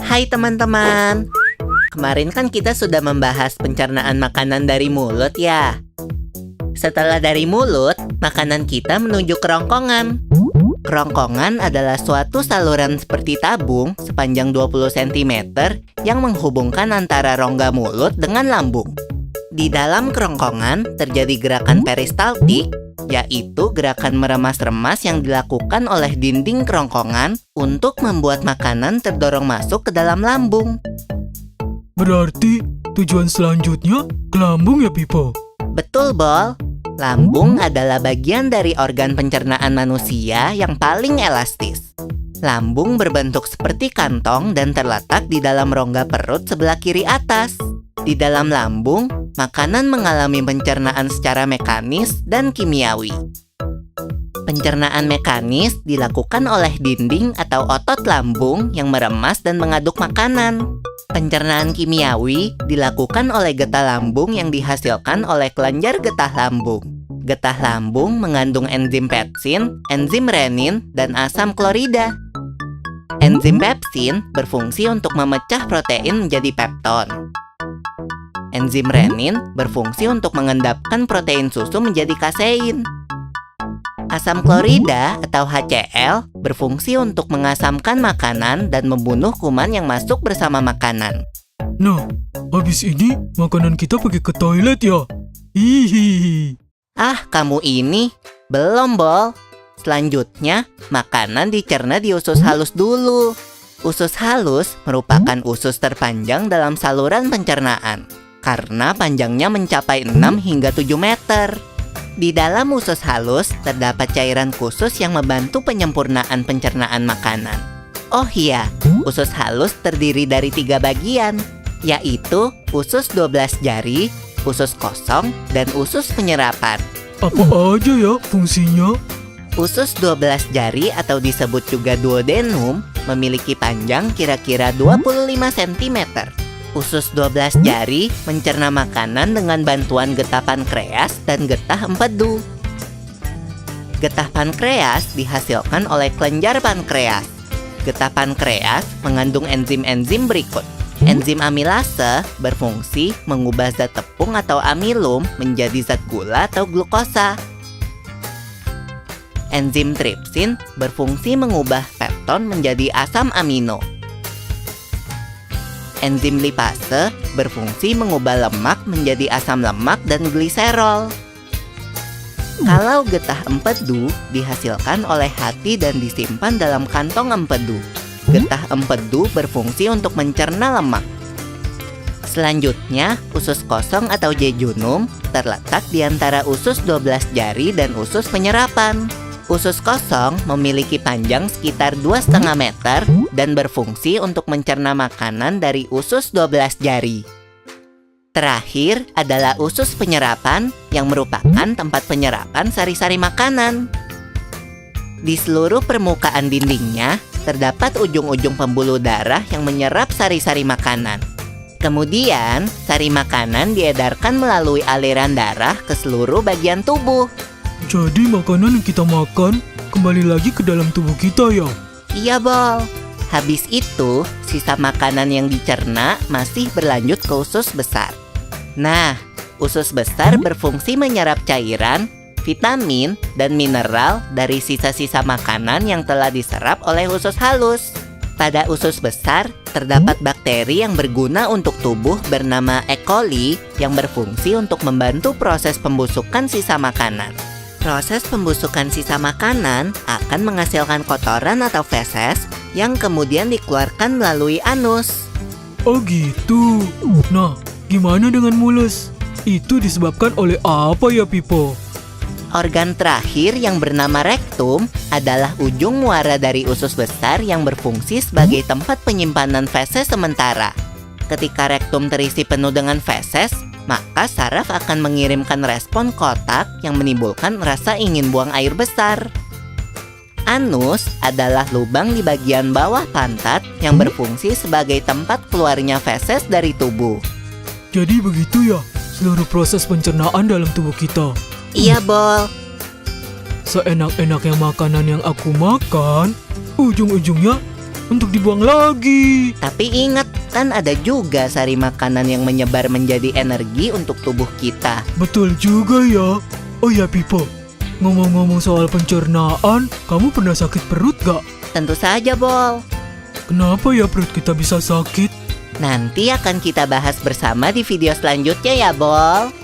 Hai teman-teman. Kemarin kan kita sudah membahas pencernaan makanan dari mulut ya. Setelah dari mulut, makanan kita menuju kerongkongan. Kerongkongan adalah suatu saluran seperti tabung sepanjang 20 cm yang menghubungkan antara rongga mulut dengan lambung. Di dalam kerongkongan terjadi gerakan peristaltik, yaitu gerakan meremas-remas yang dilakukan oleh dinding kerongkongan untuk membuat makanan terdorong masuk ke dalam lambung. Berarti tujuan selanjutnya ke lambung ya, Pipo? Betul, Bol. Lambung adalah bagian dari organ pencernaan manusia yang paling elastis. Lambung berbentuk seperti kantong dan terletak di dalam rongga perut sebelah kiri atas. Di dalam lambung, makanan mengalami pencernaan secara mekanis dan kimiawi. Pencernaan mekanis dilakukan oleh dinding atau otot lambung yang meremas dan mengaduk makanan. Pencernaan kimiawi dilakukan oleh getah lambung yang dihasilkan oleh kelenjar getah lambung. Getah lambung mengandung enzim pepsin, enzim renin, dan asam klorida. Enzim pepsin berfungsi untuk memecah protein menjadi pepton. Enzim renin berfungsi untuk mengendapkan protein susu menjadi kasein. Asam klorida atau HCl berfungsi untuk mengasamkan makanan dan membunuh kuman yang masuk bersama makanan. Nah, habis ini makanan kita pergi ke toilet ya? Hihihi. Ah, kamu ini belum, Bol. Selanjutnya, makanan dicerna di usus halus dulu. Usus halus merupakan usus terpanjang dalam saluran pencernaan karena panjangnya mencapai 6 hingga 7 meter. Di dalam usus halus terdapat cairan khusus yang membantu penyempurnaan pencernaan makanan. Oh iya, usus halus terdiri dari 3 bagian, yaitu usus 12 jari, usus kosong, dan usus penyerapan. Apa aja ya fungsinya? Usus 12 jari atau disebut juga duodenum memiliki panjang kira-kira 25 cm. Usus 12 jari mencerna makanan dengan bantuan getah pankreas dan getah empedu. Getah pankreas dihasilkan oleh kelenjar pankreas. Getah pankreas mengandung enzim-enzim berikut. Enzim amilase berfungsi mengubah zat tepung atau amilum menjadi zat gula atau glukosa. Enzim tripsin berfungsi mengubah pepton menjadi asam amino. Enzim lipase berfungsi mengubah lemak menjadi asam lemak dan gliserol. Kalau getah empedu dihasilkan oleh hati dan disimpan dalam kantong empedu. Getah empedu berfungsi untuk mencerna lemak. Selanjutnya, usus kosong atau jejunum terletak di antara usus 12 jari dan usus penyerapan. Usus kosong memiliki panjang sekitar 2,5 meter dan berfungsi untuk mencerna makanan dari usus 12 jari. Terakhir adalah usus penyerapan yang merupakan tempat penyerapan sari-sari makanan. Di seluruh permukaan dindingnya terdapat ujung-ujung pembuluh darah yang menyerap sari-sari makanan. Kemudian, sari makanan diedarkan melalui aliran darah ke seluruh bagian tubuh. Jadi makanan yang kita makan kembali lagi ke dalam tubuh kita ya? Iya, Bol. Habis itu, sisa makanan yang dicerna masih berlanjut ke usus besar. Nah, usus besar berfungsi menyerap cairan, vitamin, dan mineral dari sisa-sisa makanan yang telah diserap oleh usus halus. Pada usus besar, terdapat bakteri yang berguna untuk tubuh bernama E. coli yang berfungsi untuk membantu proses pembusukan sisa makanan. Proses pembusukan sisa makanan akan menghasilkan kotoran atau feses yang kemudian dikeluarkan melalui anus. Oh gitu. Nah, gimana dengan mulus? Itu disebabkan oleh apa ya, Pipo? Organ terakhir yang bernama rektum adalah ujung muara dari usus besar yang berfungsi sebagai tempat penyimpanan feses sementara. Ketika rektum terisi penuh dengan feses, maka saraf akan mengirimkan respon kotak yang menimbulkan rasa ingin buang air besar. Anus adalah lubang di bagian bawah pantat yang berfungsi sebagai tempat keluarnya feses dari tubuh. Jadi begitu ya, seluruh proses pencernaan dalam tubuh kita. Iya, Bol. Seenak-enaknya makanan yang aku makan, ujung-ujungnya untuk dibuang lagi. Tapi ingat, kan ada juga sari makanan yang menyebar menjadi energi untuk tubuh kita. Betul juga ya. Oh ya Pipo, ngomong-ngomong soal pencernaan, kamu pernah sakit perut gak? Tentu saja, Bol. Kenapa ya perut kita bisa sakit? Nanti akan kita bahas bersama di video selanjutnya ya, Bol.